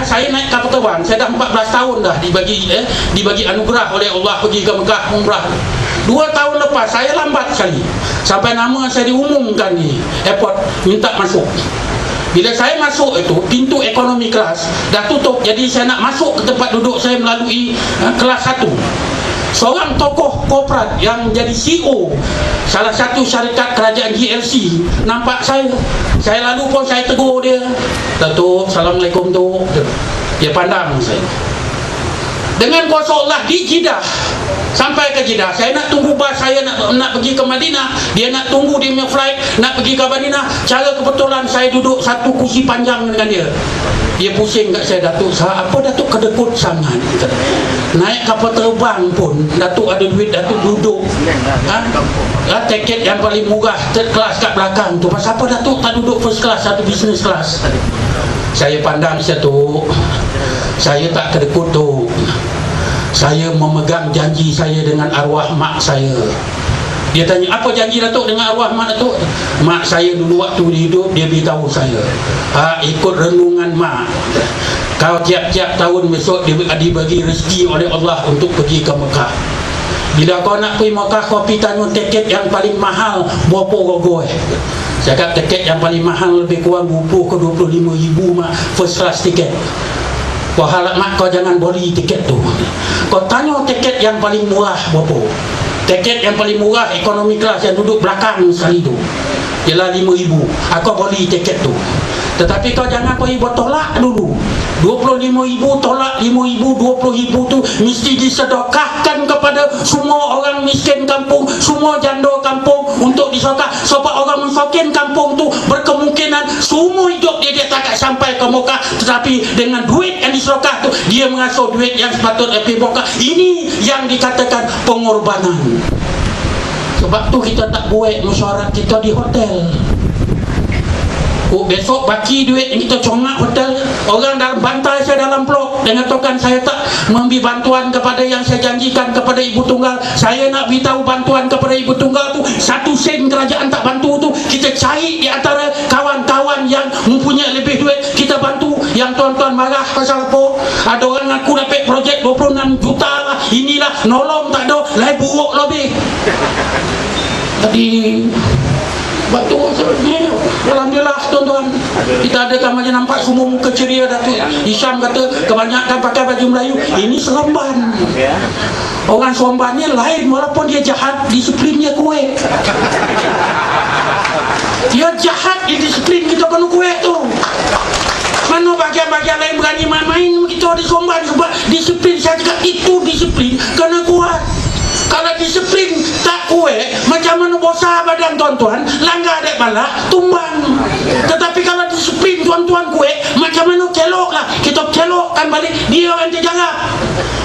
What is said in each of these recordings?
Saya naik kapal terbang, saya dah 14 tahun dah dibagi anugerah oleh Allah pergi ke Mekah umrah. 2 tahun lepas saya lambat sekali sampai nama saya diumumkan di airport minta masuk. Bila saya masuk itu, pintu ekonomi kelas dah tutup, jadi saya nak masuk ke tempat duduk saya melalui kelas 1. Seorang tokoh korporat yang jadi CEO salah satu syarikat kerajaan GLC nampak saya lalu pun saya tegur dia, Datuk, Assalamualaikum tu. Dia pandang saya dengan kuasa Allah di Jeddah. Sampai ke Jeddah, saya nak tunggu bas saya nak pergi ke Madinah, dia nak tunggu dia punya flight nak pergi ke Madinah. Cara kebetulan saya duduk satu kursi panjang dengan dia. Dia pusing kat saya, Datuk, apa Datuk kedekut sangat? Naik kapal terbang pun Datuk ada duit, Datuk duduk tiket yang paling murah, third class kat belakang tu. Pasal apa Datuk tak duduk first class atau business class? Saya pandang satu, saya tak kedekut tu. Saya memegang janji saya dengan arwah mak saya. Dia tanya, apa janji Datuk dengan arwah mak Datuk? Mak saya dulu waktu hidup dia beritahu saya, ikut renungan mak, kau tiap-tiap tahun besok dibagi rezeki oleh Allah untuk pergi ke Mekah. Bila kau nak pergi Mekah, kau pergi tanya tiket yang paling mahal berapa rogoi. Saya kata tiket yang paling mahal lebih kurang 20 ke 25 ribu mak, first class tiket. Kau harap mak kau jangan beli tiket tu. Kau tanya tiket yang paling murah berapa. Tiket yang paling murah ekonomi kelas yang duduk belakang sekali tu ialah 5,000. Aku beli tiket tu. Tetapi kau jangan pergi buat tolak dulu. 25,000 tolak 5,000, 20,000 tu mesti disedekahkan kepada semua orang miskin kampung, semua janda kampung untuk disedekah. Sebab orang miskin kampung tu berkemungkinan semua hidup dia tak akan sampai ke Mekah, tetapi dengan duit yang disedekah tu dia mengasuh duit yang sepatutnya pergi Mekah. Ini yang dikatakan pengorbanan. Sebab tu kita tak buat mesyuarat kita di hotel. Besok baki duit yang kita congak hotel, orang dalam bantai saya dalam blok dengan tokan saya tak memberi bantuan kepada yang saya janjikan kepada ibu tunggal. Saya nak beritahu bantuan kepada ibu tunggal tu 1 sen kerajaan tak bantu tu, kita cari di antara kawan-kawan yang mempunyai lebih duit, kita bantu. Yang tuan-tuan marah pasal apa? Ada orang aku dapat projek 26 juta lah, inilah nolong tak ada, lain buruk lebih. Tadi batu ni, alhamdulillah tuan-tuan, kita ada kamarnya nampak semua muka ceria. Datuk Hisham kata kebanyakan pakai baju Melayu. Ini Seremban. Orang Seremban ni lain, walaupun dia jahat, disiplinnya kuat. Dia jahat, dia disiplin, kita kena kuat tu. Mana bagian-bagian lain berani main-main, kita di Seremban sebab disiplin. Saya cakap itu disiplin kena kuat. Kalau disiplin tak kuat, macam mana bosa badan tuan-tuan, langgar dek malah tumbang. Tetapi kalau disiplin tuan-tuan kuat, macam mana kelok lah, kita kelokkan balik, dia yang terjaga.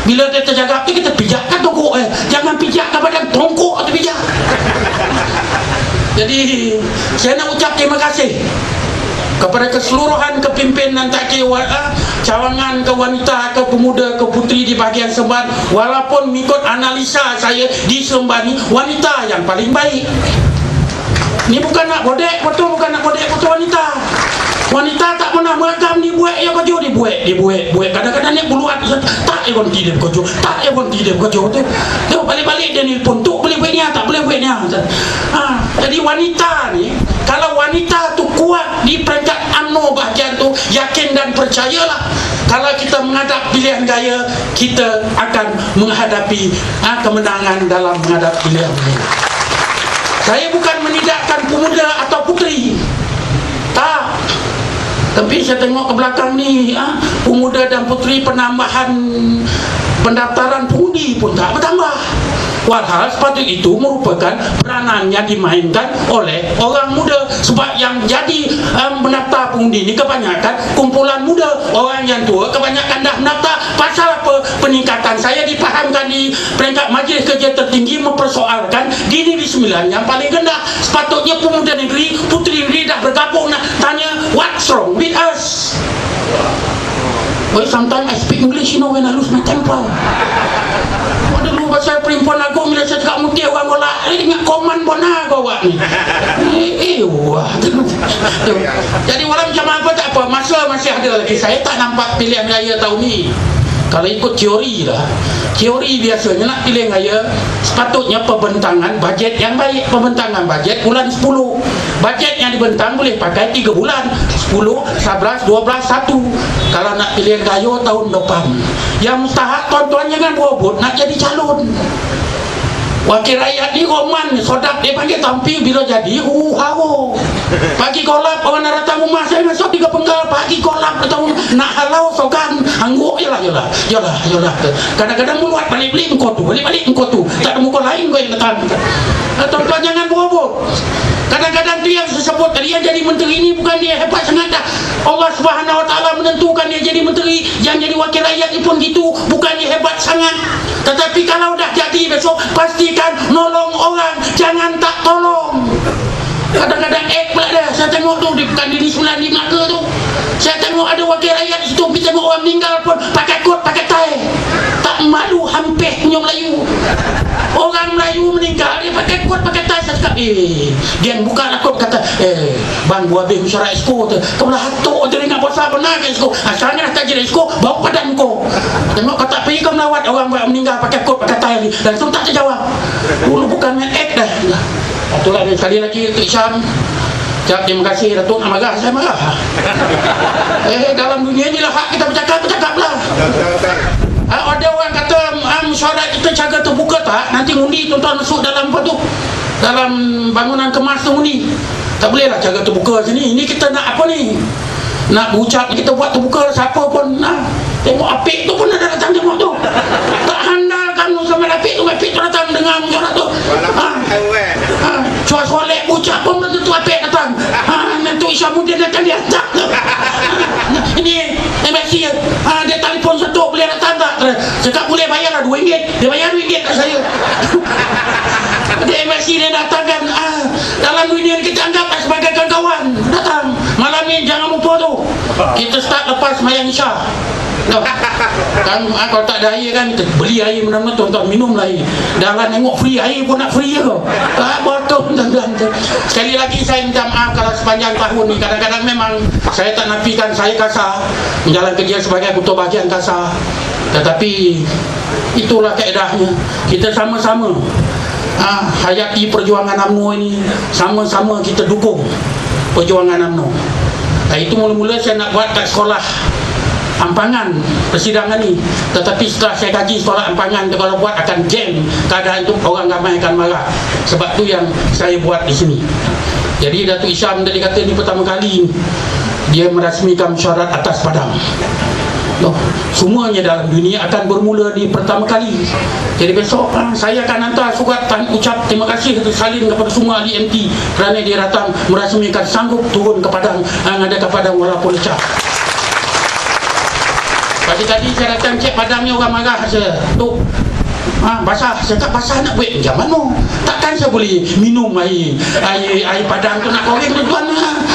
Bila dia terjaga tu kita pijakkan tongkok, jangan pijakkan badan, tongkok atau pijak. Jadi saya nak ucap terima kasih kepada keseluruhan kepimpinan tak kira cawangan ke wanita ke pemuda ke puteri di bahagian Seremban. Walaupun mengikut analisa saya di Seremban ni wanita yang paling baik. Ni bukan nak bodek betul, bukan nak bodek betul wanita. Wanita tak pernah meragam dibuat ya kerja, dibuat. Kadang-kadang ni buluan tak berhenti dia kerja, tak berhenti dia kerja tu. Tengok balik-balik dia ni pun tu boleh buat ni, tak boleh buat ni. Jadi wanita ni, kalau wanita tu kuat di peringkat UMNO bahagian tu, yakin dan percayalah, kalau kita menghadap pilihan raya, kita akan menghadapi kemenangan dalam menghadap pilihan raya. Saya bukan menidakkan pemuda atau puteri, tak. Tapi saya tengok ke belakang ni, pemuda dan puteri penambahan pendaftaran pengundi pun tak bertambah. Walhal sepatut itu merupakan peranannya dimainkan oleh orang muda. Sebab yang jadi mendaftar pengundi ni kebanyakan kumpulan muda. Orang yang tua kebanyakan dah mendaftar. Pasal apa peningkatan? Saya dipahamkan di peringkat Majlis Kerja Tertinggi mempersoalkan di Negeri Sembilan yang paling rendah. Sepatutnya pemuda negeri, puteri negeri dah bergabung nak tanya what's wrong with us. Well, sometimes I speak English, you know, when I lose my temper. Ada Dulu pasal perempuan aku bila saya cakap muti orang golak, ingat koman bona kau awak ni. Wah. Jadi walau macam apa tak apa, masa masih ada lagi. Saya tak nampak pilihan raya tahun ni. Kalau ikut teori lah, teori biasanya nak pilihan raya sepatutnya pembentangan bajet yang baik. Pembentangan bajet bulan 10. Bajet yang dibentang boleh pakai 3 bulan, 10, 11, 12, 1. Kalau nak pilihan raya tahun depan, yang mustahak tuan-tuan jangan berebut nak jadi calon. Wakil rakyat ni roman, sodak dia panggil tampil bila jadi hawo. Pagi kolap orang nak datang rumah saya masuk 3 penggal, pagi kolap datang rumah nak halau sogan angguk yalah. Kadang-kadang mulut balik-balik engkau tu, balik-balik engkau tu, tak ada muka lain kau yang datang. Tuan-tuan jangan berebut. Kadang-kadang tu yang saya sebut tadi, yang jadi menteri ini bukan dia hebat sangat dah. Allah Subhanahu Wa Taala menentukan dia jadi menteri, yang jadi wakil rakyat pun gitu, bukan dia hebat sangat. Tetapi kalau dah jadi besok, pastikan nolong orang, jangan tak tolong. Kadang-kadang pula dah. Saya tengok tu di Kandili 95 ke tu, saya tengok ada wakil rakyat di situ, pergi tengok orang meninggal pun pakai kot, pakai tie. Tak malu hampir punya Melayu. Orang Melayu meninggal dia pakai kot, pakai tie. Saya cakap dia buka lah kot, kata bang buah habis mesyuarat esko tu, kau belah hatuk je dengan puasa benar ke esko. Asalnya dah tak jadi esko, bawa padan kau. Tengok kau tak pergi kau melawat orang meninggal pakai kot, pakai tie ni, dan tu tak terjawab. Dulu bukan main act dah. Itulah dia sekali lagi Datuk Isham. Cak, terima kasih Datuk nak marah, saya marah. Dalam dunia ni lah hak kita bercakap lah. Ada orang kata mesyuarat kita jaga terbuka tak, nanti undi tuan-tuan masuk dalam apa tu, dalam bangunan kemas tu undi. Tak boleh lah jaga terbuka sini. Ini kita nak apa ni, nak ucap kita buat terbuka, siapa pun tengok apik tu pun ada datang tengok tu. Tak handal kamu sama apik tu datang dengar mesyuarat tu. Cuak solek ucap pun tentu apik datang. Nanti Isyamuddin akan diantak. Ini MSC dia telefon setuk boleh datang tak? Cakap boleh bayar lah RM2. Dia bayar RM2 kat saya. Dia MSC dia datangkan. Dalam dunia kita anggap sebagai kawan-kawan. Datang malam ni, jangan lupa tu, kita start lepas sembahyang Isya. Kan kalau tak ada air kan, kita beli air benar-benar tuan-tuan, minum air. Jangan tengok free, air pun nak free ke? Botol tuan-tuan. Sekali lagi saya minta maaf kalau sepanjang tahun ni kadang-kadang memang saya tak nafikan saya kasar, menjalan kerja sebagai ketua bahagian kasar. Tetapi itulah kaedahnya. Kita sama-sama hayati perjuangan UMNO ini, sama-sama kita dukung perjuangan UMNO. Itu mula-mula saya nak buat kat sekolah Ampangan persidangan ni, tetapi setelah saya kaji sekolah Ampangan, kalau buat akan jam keadaan tu, orang ramai akan marah. Sebab tu yang saya buat di sini. Jadi Datuk Isham tadi kata ni pertama kali dia merasmikan mesyuarat atas Padang. Semuanya dalam dunia akan bermula di pertama kali. Jadi besok saya akan hantar surat ucap terima kasih salin kepada semua ahli MT kerana dia datang merasmikan, sanggup turun ke Padang, ada ke Padang walaupun lecah. Tadi saya datang cek Padang ni, orang marah saya tu basah. Saya tak basah nak buat macam mana? Takkan saya boleh minum air Padang tu nak koreng tuan-tuan.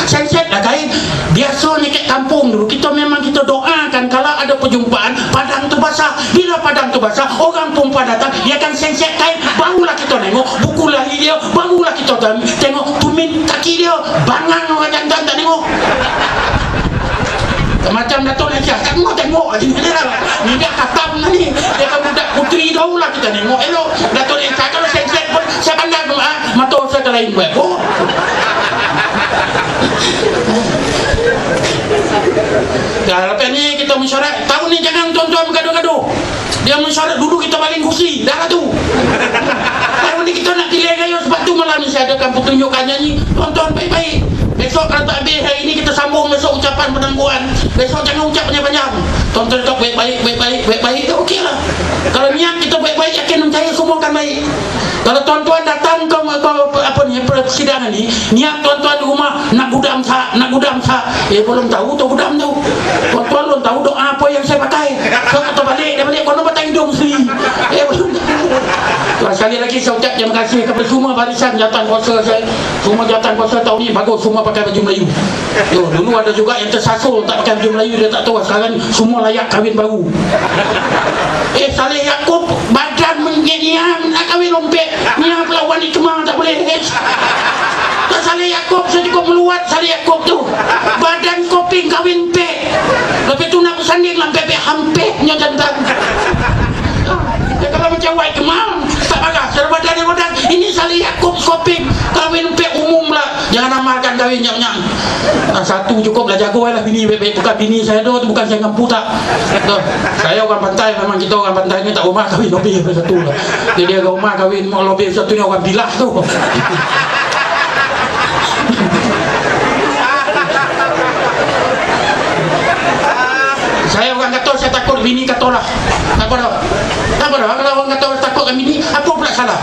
Set lah kain. Biasanya kat kampung dulu kita memang kita doakan kalau ada perjumpaan Padang tu basah. Bila Padang tu basah, orang perempuan datang, dia akan set kain, barulah kita tengok buku lahir dia, barulah kita tengok tumin kaki dia. Bangang orang jantan tak tengok. Macam Datuk Najah, tak mau tengok aja ni lah. Ni dia katam lah ni. Dia kan budak puteri tahu lah kita tengok elok. Datuk Najah kalau set pun saya pandang mata saya ke lain buat pun. Lepas ni kita mesyuarat. Tahun ni jangan tuan-tuan bergaduh-gaduh. Dia mesyuarat dulu kita baling kursi. Dah lah tu. Tahun ni kita nak pilih gaya, sebab tu malam ni saya adakan pertunjukannya ni. Tuan-tuan baik-baik. Besok kalau tak habis hari ini kita sambung besok ucapan penangguhan. Besok jangan ucap banyak-banyak. Tuan-tuan tak baik-baik dah okey lah. Kalau niat kita baik-baik, yakin percaya semua akan baik. Kalau tuan-tuan datang ke persidangan ni, niat tuan-tuan di rumah nak gudam tak, belum tahu tu gudam tu. Tuan-tuan belum tahu doa apa yang saya pakai. So kita balik kono batang hidung sendiri. Belum tahu. Sekali lagi saya ucap terima kasih kepada semua barisan jawatan kuasa saya. Semua jawatan kuasa tahun ni bagus, semua pakai baju Melayu. Dulu ada juga yang tersasul tak pakai baju Melayu, dia tak tahu. Sekarang semua layak kahwin baru. Saleh Yaakob badan menyiam nak kawin lompek niam lawan di Kemang tak boleh. Tak Saleh Yaakob saya cukup meluat Saleh Yaakob tu badan koping kawin pek lepas tu nak bersanding lah pek hampeknya jantan. Ya kalau macam Wai Kemang tak bagas cara badan ini Saleh Yaakob koping kawin pek umum lah, jangan amalkan kawin nyak-nyak. Satu cukup lah, jago lah bini baik-baik, bukan bini saya tu bukan saya ngampu tak. Saya orang pantai, memang kita orang pantai ni tak rumah kawin lebih satu lah. Dia ke rumah kawin lebih satunya orang bilah tu. Saya orang kata saya takut bini kata lah. Tak apa dah. Kalau orang kata takut kan bini, apa pula salah?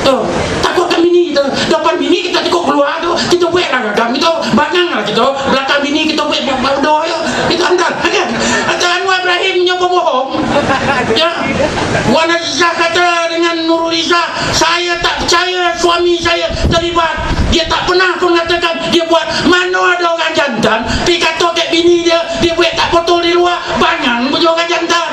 Tuh, takut kan bini. Depan bini kita cukup keluar tu, kita buat lah gadang, kita bangang lah kita. Belakang bini kita buat berdoa ya. Kita andal kan? Kata Anwar Ibrahim nyoba bohong. Ya. Wan Azizah kata dengan Nurul Izzah, saya tak percaya suami saya terlibat. Dia tak pernah pun mengatakan dia buat. Mana ada orang jantan pergi kata kat bini dia buat tak potol di luar, bangang punya orang jantan.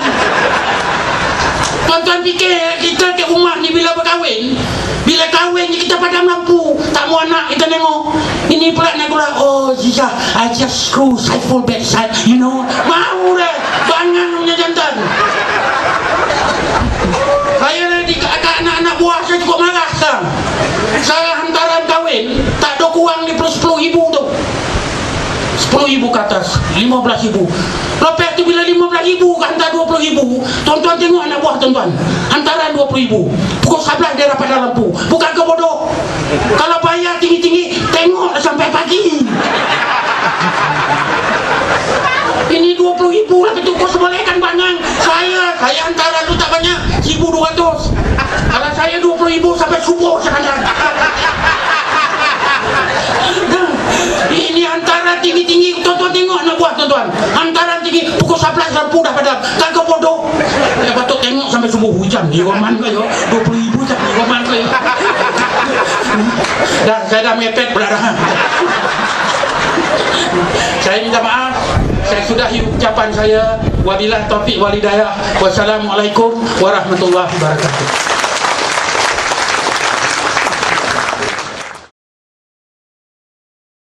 Tuan-tuan fikir kita ke rumah ni bila berkahwin, bila kahwin ni kita padam lampu, tak mau anak kita tengok. Ini pula nak pula, oh Ziza, I just screw Saiful backside, you know. Mau dah, bangang punya jantan. Saya di anak-anak buah saya cukup marah sekarang. Saya hantaran kahwin, tak ada kurang ni plus 10,000 tu. 10,000 ke atas, 15,000. Lepas tu bila 15,000 hantar 20,000, tuan-tuan tengok anak buah tuan-tuan, hantaran 20,000, pukul 11 dia dapat dalam lampu. Bukan ke bodoh? Kalau bayar tinggi-tinggi, tengok sampai pagi. Ini 20,000 lah, itu kau sebolehkan bangang. Saya hantaran tu tak banyak, 1,200. Kalau saya 20,000 sampai subuh sekarang. Ini antara tinggi-tinggi, tuan-tuan tengok anak buah tuan-tuan, antara tinggi pukul 11 lampu dah padam. Kan kau bodoh? Ya patut tengok sampai subuh. Hujan di Roman ke ya, 20,000 tak di Roman ke ya. Dah saya dah mepet pula dah. Saya minta maaf, saya sudahi ucapan saya. Wabillahi taufiq wal hidayah. Wassalamualaikum warahmatullahi wabarakatuh.